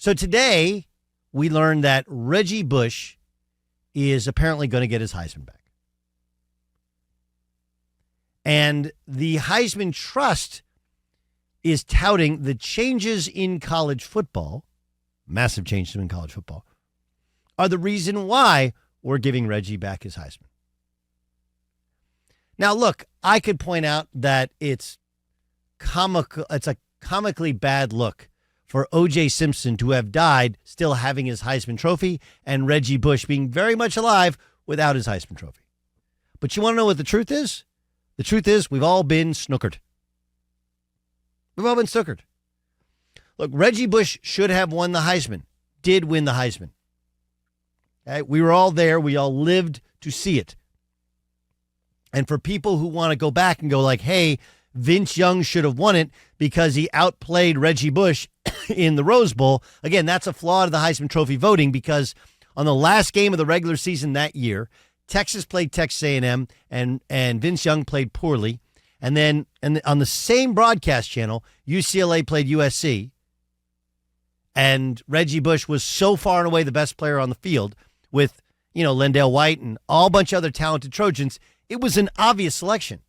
So today, we learned that Reggie Bush is apparently going to get his Heisman back. And the Heisman Trust is touting the changes in college football, massive changes in college football, are the reason why we're giving Reggie back his Heisman. Now, look, I could point out that it's a comically bad look for O.J. Simpson to have died still having his Heisman Trophy and Reggie Bush being very much alive without his Heisman Trophy. But you want to know what the truth is? The truth is we've all been snookered. We've all been snookered. Look, Reggie Bush should have won the Heisman, did win the Heisman. Okay? We were all there. We all lived to see it. And for people who want to go back and go like, hey, Vince Young should have won it because he outplayed Reggie Bush in the Rose Bowl. Again, that's a flaw of the Heisman Trophy voting because on the last game of the regular season that year, Texas played Texas A&M and Vince Young played poorly. And then on the same broadcast channel, UCLA played USC. And Reggie Bush was so far and away the best player on the field with, Lendale White and all bunch of other talented Trojans. It was an obvious selection.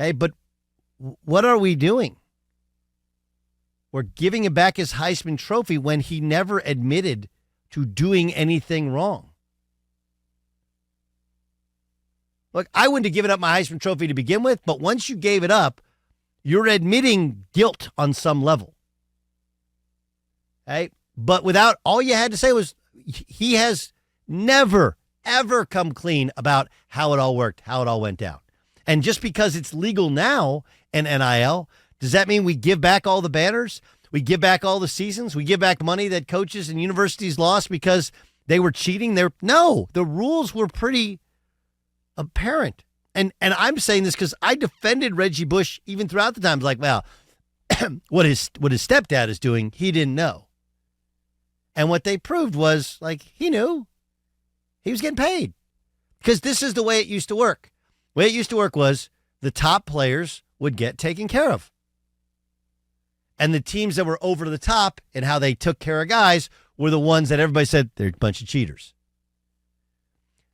Okay, but what are we doing? We're giving him back his Heisman Trophy when he never admitted to doing anything wrong. Look, I wouldn't have given up my Heisman Trophy to begin with, but once you gave it up, you're admitting guilt on some level. Okay? But all you had to say was he has never, ever come clean about how it all worked, how it all went down. And just because it's legal now in NIL, does that mean we give back all the banners? We give back all the seasons? We give back money that coaches and universities lost because they were cheating? No, the rules were pretty apparent. And I'm saying this because I defended Reggie Bush even throughout the times like, well, what his stepdad is doing, he didn't know. And what they proved was like he knew. He was getting paid. Because this is the way it used to work. The way it used to work was the top players would get taken care of. And the teams that were over the top and how they took care of guys were the ones that everybody said they're a bunch of cheaters.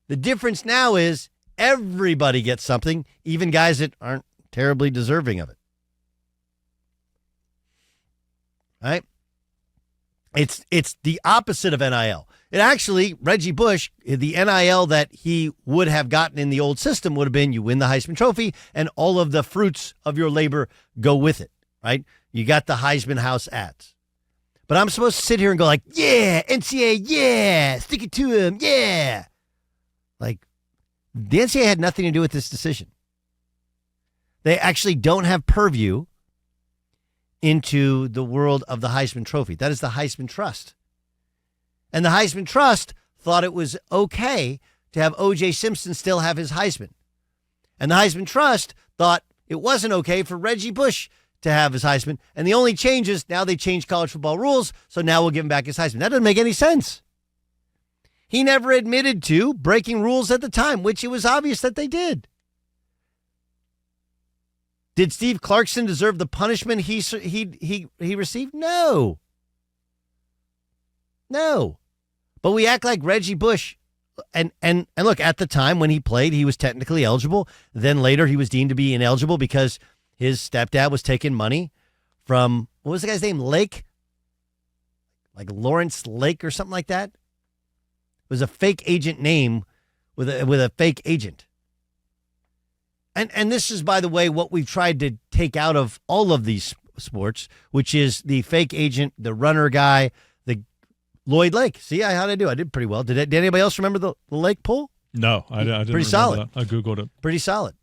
The difference now is everybody gets something, even guys that aren't terribly deserving of it. Right? It's the opposite of NIL. It actually, Reggie Bush, the NIL that he would have gotten in the old system would have been you win the Heisman Trophy and all of the fruits of your labor go with it, right? You got the Heisman House ads. But I'm supposed to sit here and go like, yeah, NCAA, yeah, stick it to him, yeah. Like, the NCAA had nothing to do with this decision. They actually don't have purview into the world of the Heisman Trophy. That is the Heisman Trust. And the Heisman Trust thought it was okay to have O.J. Simpson still have his Heisman. And the Heisman Trust thought it wasn't okay for Reggie Bush to have his Heisman. And the only change is now they changed college football rules, so now we'll give him back his Heisman. That doesn't make any sense. He never admitted to breaking rules at the time, which it was obvious that they did. Did Steve Clarkson deserve the punishment he received? No. No. But we act like Reggie Bush. And look, at the time when he played, he was technically eligible. Then later he was deemed to be ineligible because his stepdad was taking money from, what was the guy's name? Lake? Like Lawrence Lake or something like that? It was a fake agent name with a fake agent. And this is, by the way, what we've tried to take out of all of these sports, which is the fake agent, the runner guy, the Lloyd Lake. See, how did I do? I did pretty well. Did anybody else remember the Lake pool? No, I didn't. Pretty solid. That. I Googled it. Pretty solid.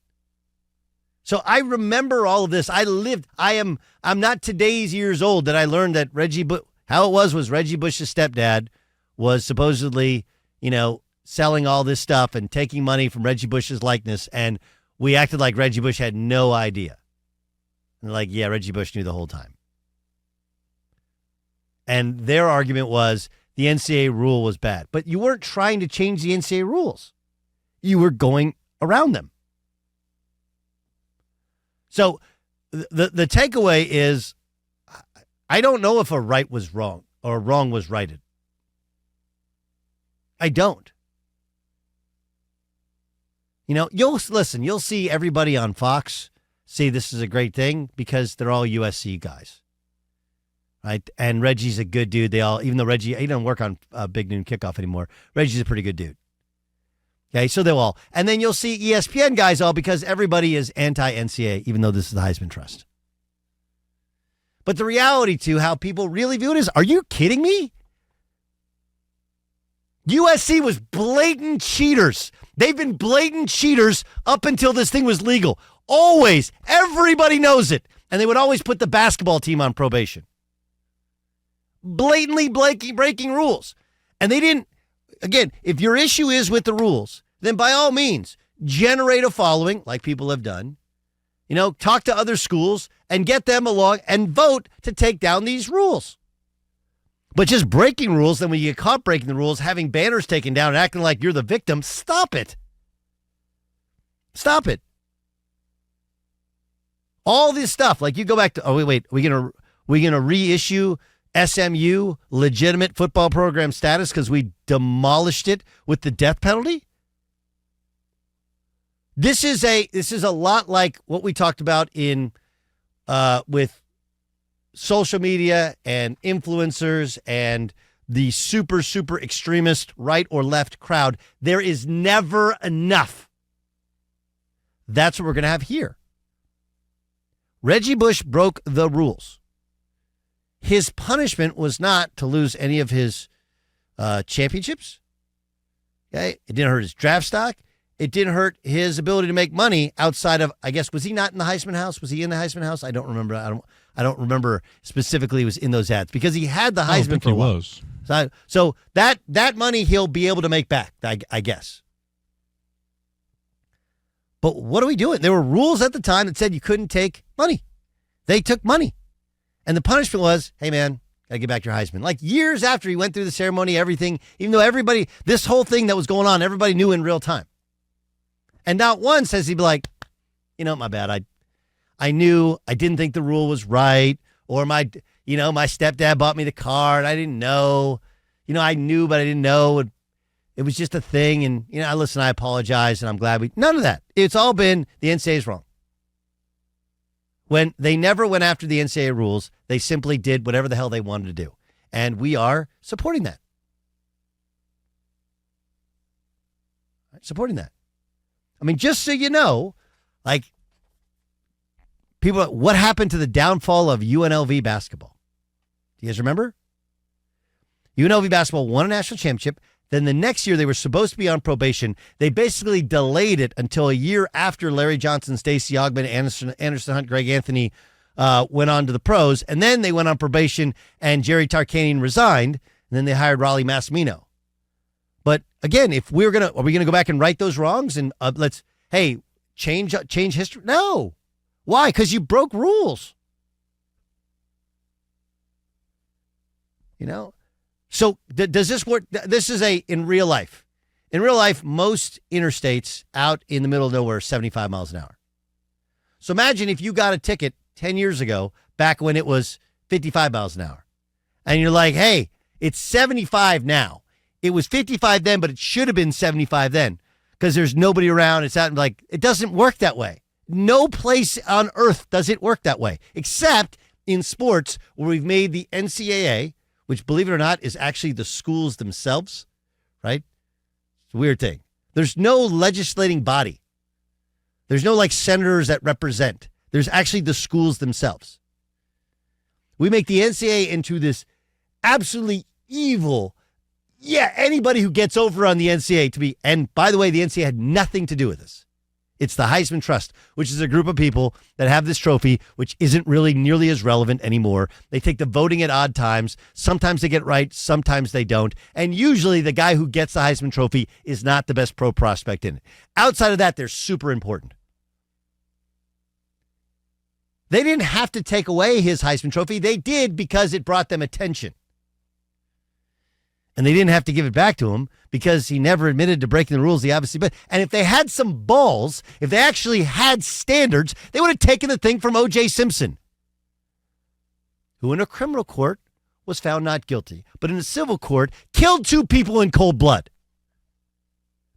So I remember all of this. I'm not today's years old that I learned that Reggie Bush, how it was Reggie Bush's stepdad was supposedly, selling all this stuff and taking money from Reggie Bush's likeness, and we acted like Reggie Bush had no idea. And like, yeah, Reggie Bush knew the whole time. And their argument was the NCAA rule was bad. But you weren't trying to change the NCAA rules. You were going around them. So the takeaway is I don't know if a right was wrong or a wrong was righted. I don't. You'll see everybody on Fox say this is a great thing because they're all USC guys. Right? And Reggie's a good dude. Even though Reggie, he doesn't work on Big Noon Kickoff anymore, Reggie's a pretty good dude. Okay, so they'll all. And then you'll see ESPN guys all because everybody is anti-NCAA, even though this is the Heisman Trust. But the reality to how people really view it is, are you kidding me? USC was blatant cheaters. They've been blatant cheaters up until this thing was legal. Always. Everybody knows it. And they would always put the basketball team on probation. Blatantly breaking rules. And they didn't, again, if your issue is with the rules, then by all means, generate a following like people have done. Talk to other schools and get them along and vote to take down these rules. But just breaking rules, then when you get caught breaking the rules, having banners taken down and acting like you're the victim, stop it. Stop it. All this stuff, like you go back to, wait, we gonna reissue SMU legitimate football program status because we demolished it with the death penalty? This is a lot like what we talked about in with social media and influencers and the super extremist right or left crowd. There is never enough. That's what we're going to have here. Reggie Bush broke the rules. His punishment was not to lose any of his championships. Okay, it didn't hurt his draft stock. It didn't hurt his ability to make money outside of, I guess, was he not in the Heisman House? Was he in the Heisman House? I don't remember. I don't remember specifically he was in those ads because he had the Heisman for a while. Was. So that money he'll be able to make back, I guess. But what are we doing? There were rules at the time that said you couldn't take money. They took money. And the punishment was, hey, man, got to get back your Heisman. Like years after he went through the ceremony, everything, even though this whole thing that was going on, everybody knew in real time. And not once has he be like, my bad. I knew I didn't think the rule was right. Or my stepdad bought me the car and I didn't know. I knew, but I didn't know. It was just a thing. And, I apologize and I'm glad none of that. It's all been the NCAA is wrong. When they never went after the NCAA rules, they simply did whatever the hell they wanted to do. And we are supporting that. Supporting that. I mean, just so you know, like, people, what happened to the downfall of UNLV basketball? Do you guys remember? UNLV basketball won a national championship. Then the next year, they were supposed to be on probation. They basically delayed it until a year after Larry Johnson, Stacey Augmon, Anderson Hunt, Greg Anthony went on to the pros. And then they went on probation, and Jerry Tarkanian resigned. And then they hired Raleigh Massimino. But again, if are we gonna go back and right those wrongs and change history? No, why? Because you broke rules. So does this work? This is in real life. In real life, most interstates out in the middle of nowhere are 75 miles an hour. So imagine if you got a ticket 10 years ago, back when it was 55 miles an hour, and you're like, hey, it's 75 now. It was 55 then, but it should have been 75 then because there's nobody around. It's out it doesn't work that way. No place on earth does it work that way, except in sports where we've made the NCAA, which, believe it or not, is actually the schools themselves, right? It's a weird thing. There's no legislating body. There's no senators that represent. There's actually the schools themselves. We make the NCAA into this absolutely evil. Yeah, anybody who gets over on the NCAA to be, and by the way, the NCAA had nothing to do with this. It's the Heisman Trust, which is a group of people that have this trophy, which isn't really nearly as relevant anymore. They take the voting at odd times. Sometimes they get it right, sometimes they don't. And usually the guy who gets the Heisman Trophy is not the best pro prospect in it. Outside of that, they're super important. They didn't have to take away his Heisman Trophy. They did because it brought them attention. And they didn't have to give it back to him because he never admitted to breaking the rules. He obviously, and if they had some balls, if they actually had standards, they would have taken the thing from O.J. Simpson, who in a criminal court was found not guilty, but in a civil court killed 2 people in cold blood.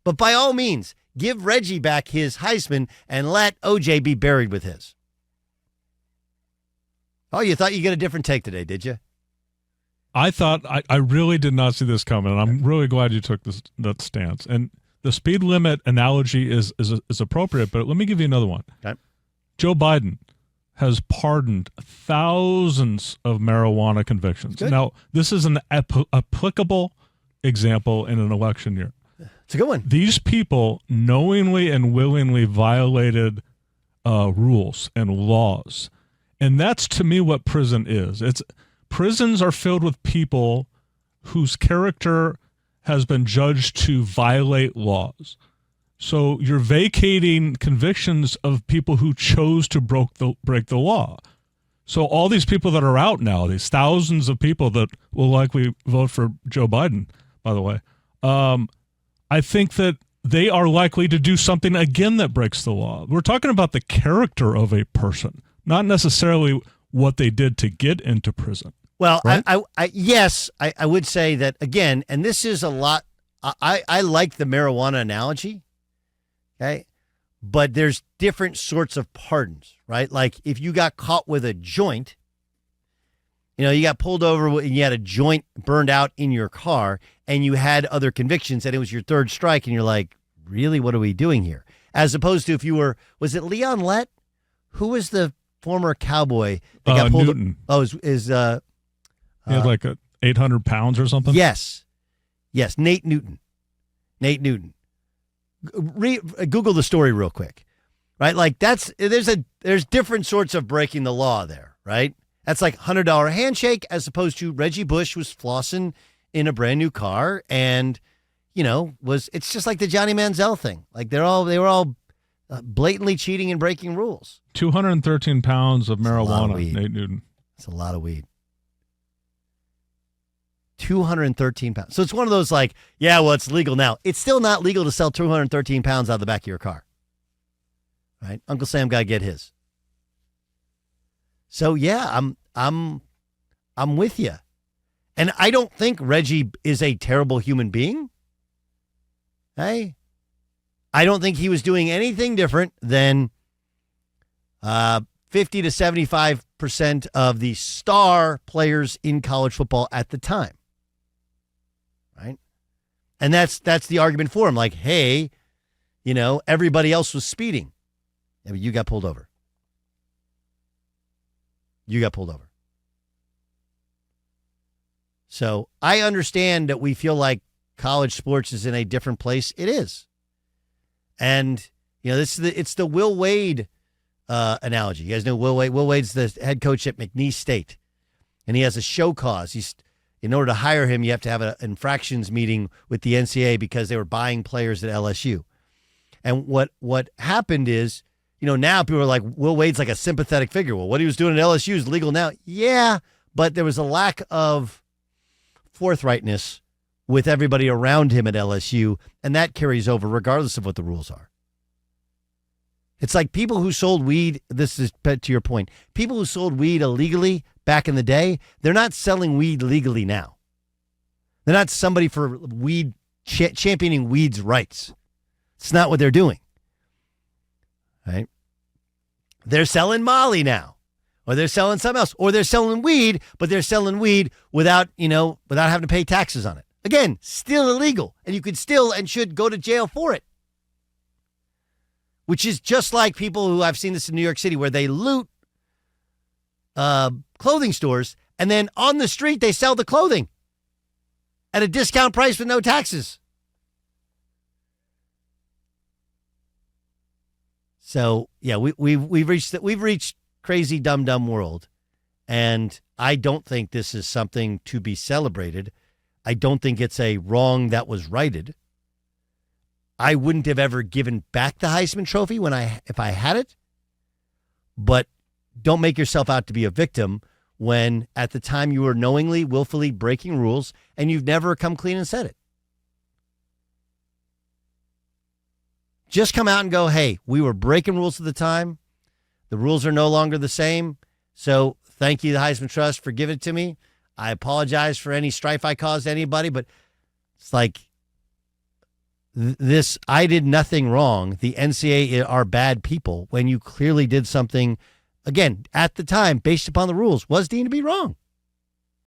But by all means, give Reggie back his Heisman and let OJ be buried with his. Oh, you thought you get a different take today, did you? I thought I really did not see this coming, and I'm really glad you took that stance. And the speed limit analogy is appropriate, but let me give you another one. Okay. Joe Biden has pardoned thousands of marijuana convictions. Good. Now, this is an applicable example in an election year. It's a good one. These people knowingly and willingly violated rules and laws. And that's, to me, what prison is. Prisons are filled with people whose character has been judged to violate laws. So you're vacating convictions of people who chose to break the law. So all these people that are out now, these thousands of people that will likely vote for Joe Biden, by the way, I think that they are likely to do something again that breaks the law. We're talking about the character of a person, not necessarily what they did to get into prison. Well, right? I would say that again, and this is a lot. I like the marijuana analogy, okay, but there's different sorts of pardons, right? Like if you got caught with a joint, you got pulled over and you had a joint burned out in your car, and you had other convictions, and it was your 3rd strike, and you're like, really, what are we doing here? As opposed to if you was it Leon Lett? Who was the former cowboy that got pulled? Newton. He had like 800 pounds or something? Yes, Nate Newton. Google the story real quick, right? Like there's different sorts of breaking the law there, right? That's like $100 handshake as opposed to Reggie Bush was flossing in a brand new car and, it's just like the Johnny Manziel thing. Like they were all blatantly cheating and breaking rules. 213 pounds of marijuana, Nate Newton. It's a lot of weed. 213 pounds. So it's one of those like, yeah, well, it's legal now. It's still not legal to sell 213 pounds out of the back of your car. Right? Uncle Sam got to get his. So yeah, I'm with you. And I don't think Reggie is a terrible human being. Hey, I don't think he was doing anything different than 50 to 75% of the star players in college football at the time. Right? And that's the argument for him. Like, hey, everybody else was speeding. Yeah, but you got pulled over. So I understand that we feel like college sports is in a different place. It is. And, it's the Will Wade analogy. You guys know Will Wade? Will Wade's the head coach at McNeese State. And he has a show cause. In order to hire him, you have to have an infractions meeting with the NCAA because they were buying players at LSU. And what happened is, now people are like, Will Wade's like a sympathetic figure. Well, what he was doing at LSU is legal now. Yeah, but there was a lack of forthrightness with everybody around him at LSU, and that carries over regardless of what the rules are. It's like people who sold weed, this is to your point, people who sold weed illegally back in the day, they're not selling weed legally now. They're not somebody for weed championing weed's rights. It's not what they're doing. Right? They're selling Molly now, or they're selling something else, or they're selling weed, but they're selling weed without having to pay taxes on it. Again, still illegal, and you could still and should go to jail for it. Which is just like people who, I've seen this in New York City, where they loot clothing stores, and then on the street they sell the clothing at a discount price with no taxes. So yeah, we've reached crazy dumb world, and I don't think this is something to be celebrated. I don't think it's a wrong that was righted. I wouldn't have ever given back the Heisman Trophy if I had it, but don't make yourself out to be a victim when at the time you were knowingly, willfully breaking rules and you've never come clean and said it. Just come out and go, hey, we were breaking rules at the time. The rules are no longer the same. So thank you, the Heisman Trust, for giving it to me. I apologize for any strife I caused anybody, but it's like this, I did nothing wrong. The NCAA are bad people when you clearly did something, again, at the time, based upon the rules, was deemed to be wrong.